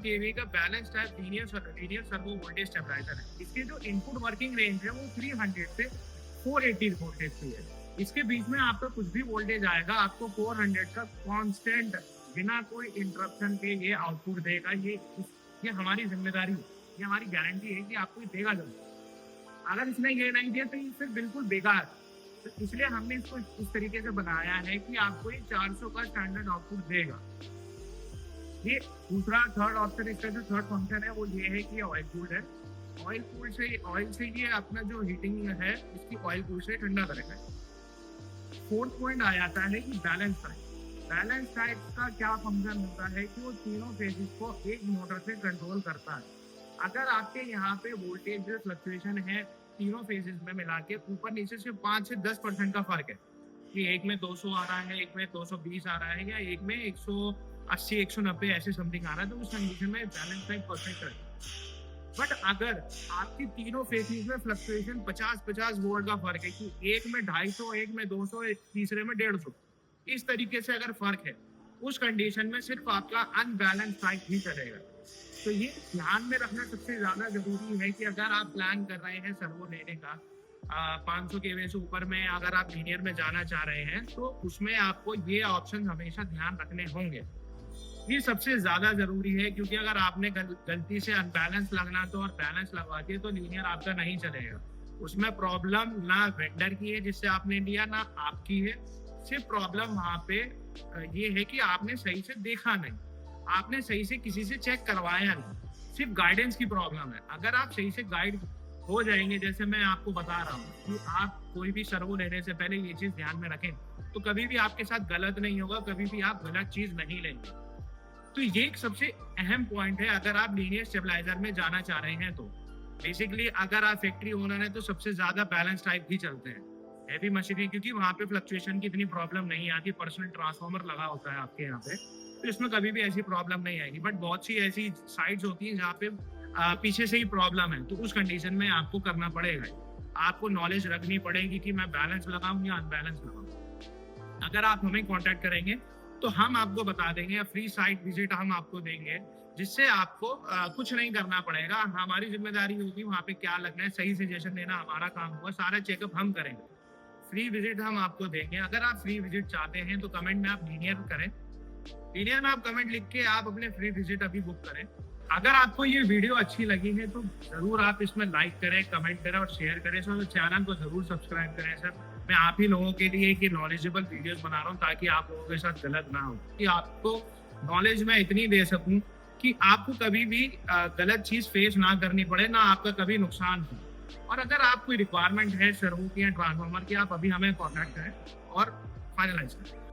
केवी का balance type linear servo voltage stabiliser है। इसकी जो इनपुट वर्किंग रेंज है वो 300 से 480 वोल्टेज की है। इसके बीच में आपका कुछ भी वोल्टेज आएगा, आपको 400 का कांस्टेंट बिना कोई इंटरप्शन के ये आउटपुट देगा। ये हमारी जिम्मेदारी है, ये हमारी गारंटी है कि आपको ये देगा जरूर। अगर इसने ये नहीं दिया तो ये फिर बिल्कुल बेकार है। तो इसलिए हमने इसको इस तरीके से बनाया है कि आपको ये 400 का स्टैंडर्ड आउटपुट देगा। ये दूसरा थर्ड ऑप्शन, इसका जो थर्ड फंक्शन है वो ये है कि ऑयल कूल्ड है। ऑयल से ये अपना जो हीटिंग है इसकी ऑयल कूल से ठंडा करेगा। फोर्थ पॉइंट आ जाता है कि बैलेंस टाइप। बैलेंस टाइप का क्या फंक्शन होता है कि वो तीनों फेजेस को एक मोटर से कंट्रोल करता है। अगर आपके यहाँ पे वोल्टेज फ्लक्चुएशन है तीनों फेजेस में मिला के ऊपर नीचे से 5 से 10% का फर्क है कि एक में 200 आ रहा है, एक में 220 आ रहा है या एक में 180 190 ऐसे समथिंग आ रहा है, तो उस कंडीशन में बैलेंस टाइप परफेक्ट है। बट अगर आपकी तीनों फेजेस में फ्लक्चुएशन 50-50 वोल्ट का फर्क है कि एक में 250, एक में 200, तीसरे में 150, इस तरीके से अगर फर्क है, उस कंडीशन में सिर्फ आपका अनबैलेंस टाइप ही चलेगा। तो ये ध्यान में रखना सबसे ज्यादा जरूरी है कि अगर आप प्लान कर रहे हैं सर्वो लेने का 500 केवी से ऊपर में, अगर आप लीनियर में जाना चाह रहे हैं तो उसमें आपको ये ऑप्शन हमेशा ध्यान रखने होंगे। ये सबसे ज्यादा जरूरी है क्योंकि अगर आपने गलती से अनबैलेंस लगना तो और बैलेंस लगवा दिए तो लीनियर आपका नहीं चलेगा। उसमें प्रॉब्लम ना वेंडर की है जिससे आपने लिया, ना आपकी है। सिर्फ प्रॉब्लम वहां पे ये है कि आपने सही से देखा नहीं, आपने सही से किसी से चेक करवाया नहीं, सिर्फ गाइडेंस की प्रॉब्लम है। अगर आप सही से गाइड हो जाएंगे, जैसे मैं आपको बता रहा हूँ कि आप कोई भी सर्वो लेने से पहले ये चीज ध्यान में रखें, तो कभी भी आपके साथ गलत नहीं होगा, कभी भी आप गलत चीज नहीं लेंगे। तो ये एक सबसे अहम पॉइंट है अगर आप लीनियर स्टेबलाइजर में जाना चाह रहे हैं। तो बेसिकली अगर आप फैक्ट्री ओनर है तो सबसे ज्यादा बैलेंस टाइप ही चलते हैं हैवी मशीनरी, क्योंकि वहाँ पे फ्लक्चुएशन की इतनी प्रॉब्लम नहीं आती। पर्सनल ट्रांसफार्मर लगा होता है आपके यहाँ पे, तो इसमें कभी भी ऐसी प्रॉब्लम नहीं आएगी। बट बहुत सी ऐसी साइट्स होती हैं जहाँ पे पीछे से ही प्रॉब्लम है, तो उस कंडीशन में आपको करना पड़ेगा, आपको नॉलेज रखनी पड़ेगी कि मैं बैलेंस लगाऊं या अनबैलेंस लगाऊं। अगर आप हमें कॉन्टेक्ट करेंगे तो हम आपको बता देंगे, फ्री साइट विजिट हम आपको देंगे, जिससे आपको कुछ नहीं करना पड़ेगा। हमारी जिम्मेदारी होगी वहाँ पे क्या लगना है, सही सजेशन देना हमारा काम होगा, सारा चेकअप हम करेंगे। फ्री विजिट हम आपको देंगे। अगर आप फ्री विजिट चाहते हैं तो कमेंट में आप लीनियर करें, लीनियर में आप कमेंट लिख के आप अपने फ्री विजिट अभी बुक करें। अगर आपको ये वीडियो अच्छी लगी है तो जरूर आप इसमें लाइक करें, कमेंट करें और शेयर करें सर। चैनल को जरूर सब्सक्राइब करें सर। मैं आप ही लोगों के लिए कि नॉलेजेबल वीडियोस बना रहा हूँ ताकि आप लोगों के साथ गलत ना हो, कि आपको नॉलेज मैं इतनी दे सकूं कि आपको कभी भी गलत चीज फेस ना करनी पड़े, ना आपका कभी नुकसान हो। और अगर आप कोई रिक्वायरमेंट है सर्वो की या ट्रांसफार्मर की, आप अभी हमें कॉन्टैक्ट करें और फाइनलाइज करें।